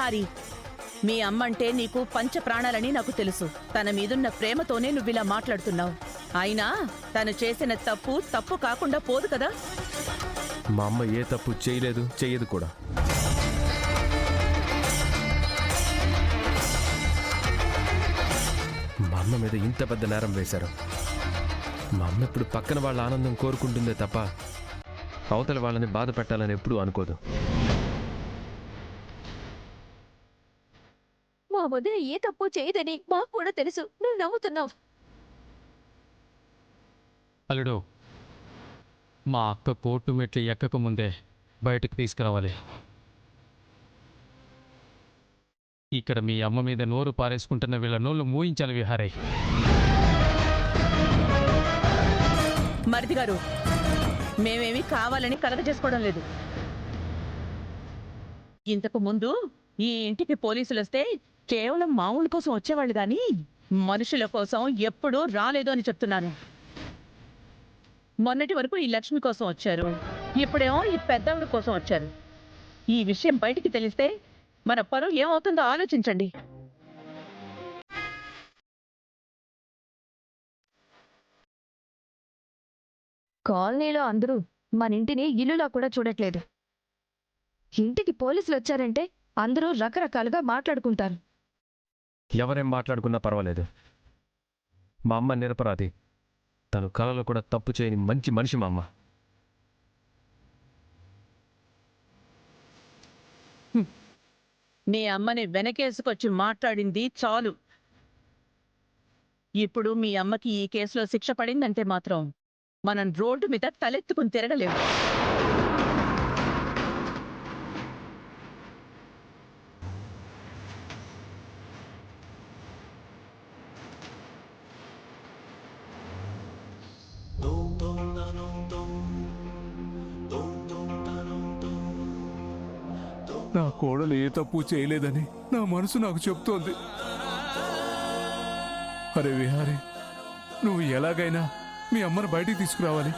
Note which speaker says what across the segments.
Speaker 1: విహారీ, మీ అమ్మంటే నీకు పంచ ప్రాణాలని నాకు తెలుసు. తన మీదున్న ప్రేమతోనే నువ్విలా మాట్లాడుతున్నావు. అయినా తను చేసిన తప్పు తప్పు కాకుండా పోదు కదా.
Speaker 2: మా అమ్మ ఏ తప్పు చేయలేదు, చెయ్యదు కూడా. మా అమ్మ మీద ఇంత పెద్ద నేరం వేశారు. మా అమ్మ ఇప్పుడు పక్కన వాళ్ళ ఆనందం కోరుకుంటుందే తప్ప అవతల వాళ్ళని బాధ పెట్టాలని ఎప్పుడూ అనుకోదు.
Speaker 3: మా వదిన ఏ తప్పు చేయదని మాకు కూడా తెలుసు. నువ్వు నవ్వుతున్నావు.
Speaker 4: అల్లుడు, మా అక్క కోర్టు మెట్లు ఎక్కక ముందే బయటకు తీసుకురావాలి. ఇక్కడ మీ అమ్మ మీద నోరు పారేసుకుంటున్న వీళ్ళ నోళ్ళు మూయించాలి విహారీ.
Speaker 1: మరిది గారు, మేమేమి కావాలని కలగ చేసుకోవడం లేదు. ఇంతకు ముందు ఈ ఇంటికి పోలీసులు వస్తే కేవలం మామూలు కోసం వచ్చేవాళ్ళు గాని మనుషుల కోసం ఎప్పుడూ రాలేదు అని చెప్తున్నాను. మొన్నటి వరకు ఈ లక్ష్మి కోసం వచ్చారు, ఇప్పుడేమో ఈ పెద్దవాడి కోసం వచ్చారు. ఈ విషయం బయటికి తెలిస్తే మన పరువు ఏమవుతుందో ఆలోచించండి.
Speaker 3: కాలనీలో అందరూ మన ఇంటిని ఇల్లులా కూడా చూడట్లేదు. ఇంటికి పోలీసులు వచ్చారంటే అందరూ రకరకాలుగా మాట్లాడుకుంటారు.
Speaker 2: ఎవరేం మాట్లాడుకున్నా పర్వాలేదు. మా అమ్మ నిరపరాధి. తను కలలో కూడా తప్పు చేయని మంచి మనిషి మా అమ్మ.
Speaker 1: నీ అమ్మని వెనకేసుకొచ్చి మాట్లాడింది చాలు. ఇప్పుడు మీ అమ్మకి ఈ కేసులో శిక్ష పడిందంటే మాత్రం మనం రోడ్డు మీద తలెత్తుకుని తిరగలేము.
Speaker 5: నా కోడలు ఏ తప్పు చేయలేదని నా మనసు నాకు చెప్తోంది. అరే విహారీ, నువ్వు ఎలాగైనా మీ అమ్మను బయటికి తీసుకురావాలి.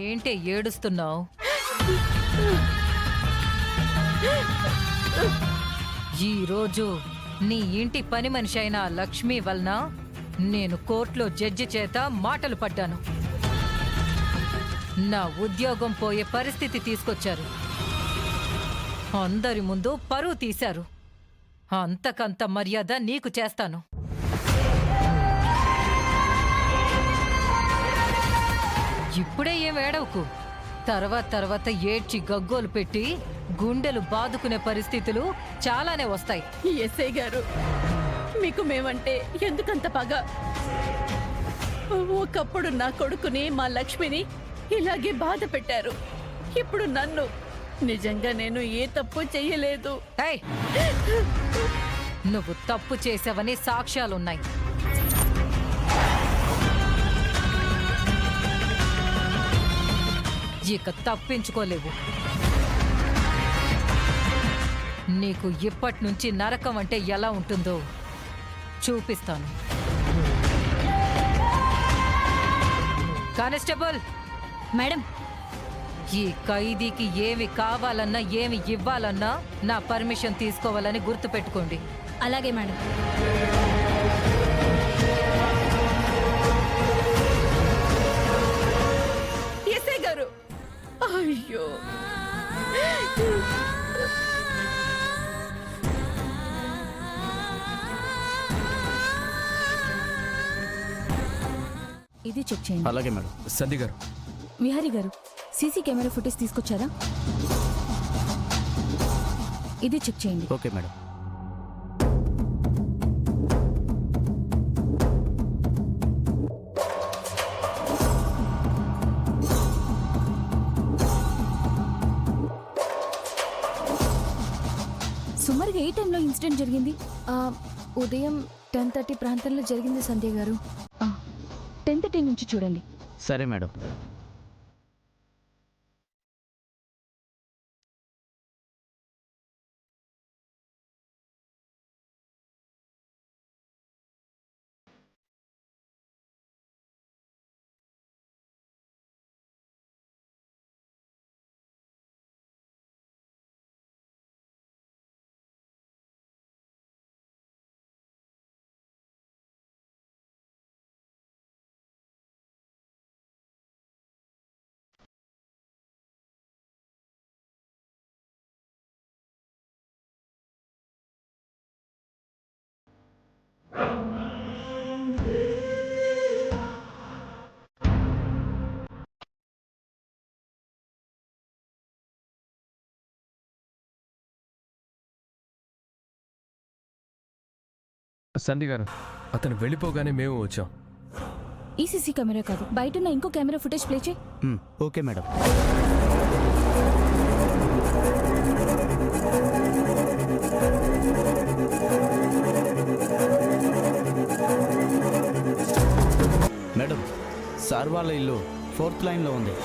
Speaker 6: ఏంటే ఏడుస్తున్నావు? ఈరోజు నీ ఇంటి పని మనిషి అయిన లక్ష్మి వలన నేను కోర్టులో జడ్జి చేత మాటలు పడ్డాను. నా ఉద్యోగం పోయే పరిస్థితి తీసుకొచ్చారు. అందరి ముందు పరువు తీశారు. అంతకంత మర్యాద నీకు చేస్తాను. ఇప్పుడే ఏం ఏడవకు. తర్వాత ఏడ్చి గగ్గోలు పెట్టి గుండెలు బాదుకునే పరిస్థితులు చాలానే వస్తాయి.
Speaker 1: ఎస్ఐ గారు, మీకు మేమంటే ఎందుకంత పగ? ఒకప్పుడు నా కొడుకుని, మా లక్ష్మిని ఇలాగే బాధ పెట్టారు. ఇప్పుడు నన్ను. నిజంగా నేను ఏ తప్పు చెయ్యలేదు.
Speaker 6: ఏయ్, నువ్వు తప్పు చేసావని సాక్ష్యాలున్నాయి. ఇక తప్పించుకోలేవు. నీకు ఇప్పటి నుంచి నరకం అంటే ఎలా ఉంటుందో చూపిస్తాను. కానిస్టేబుల్
Speaker 3: మేడం,
Speaker 6: ఈ ఖైదీకి ఏమి కావాలన్నా ఏమి ఇవ్వాలన్నా నా పర్మిషన్ తీసుకోవాలని గుర్తుపెట్టుకోండి.
Speaker 3: అలాగే మేడం.
Speaker 1: ఎస్ఐ గారు, అయ్యో,
Speaker 7: ఇది చెక్ చేయండి.
Speaker 2: అలాగే మేడం. సంధి గారు,
Speaker 7: విహారీ గారు, సీసీ కెమెరా ఫుటేజ్ తీసుకొచ్చారా? ఇది చెక్ చేయండి.
Speaker 8: Okay madam.
Speaker 7: సుమారుగా ఏ టైంలో ఇన్సిడెంట్ జరిగింది?
Speaker 3: ఉదయం
Speaker 7: 10:30 ప్రాంతంలో జరిగింది సంధ్య గారు. 10:30 నుంచి చూడండి.
Speaker 8: సరే మేడం.
Speaker 2: సంధ్య గారు, అతను వెళ్ళిపోగానే మేము వచ్చాం.
Speaker 7: ఈ సీసీ కెమెరా కాదు, బయట ఇంకో కెమెరా ఫుటేజ్ ప్లే చేయి.
Speaker 8: Okay madam. మేడం, సార్ వాళ్ళ ఇల్లు 4th లైన్లో ఉంది.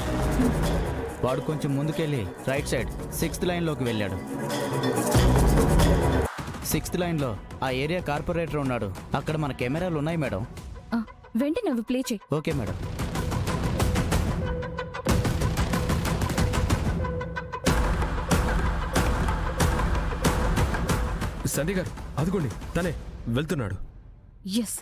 Speaker 8: వాడు కొంచెం ముందుకెళ్ళి రైట్ సైడ్ 6th లైన్లోకి వెళ్ళాడు. 6th లైన్లో ఆ ఏరియా కార్పొరేటర్ ఉన్నాడు. అక్కడ మన కెమెరాలు ఉన్నాయి మేడం.
Speaker 7: వెంటనే అవి ప్లే చేయి.
Speaker 8: Okay madam.
Speaker 2: సంధ్య గారు, అదిగోండి తనే వెళ్తున్నాడు.
Speaker 7: ఎస్.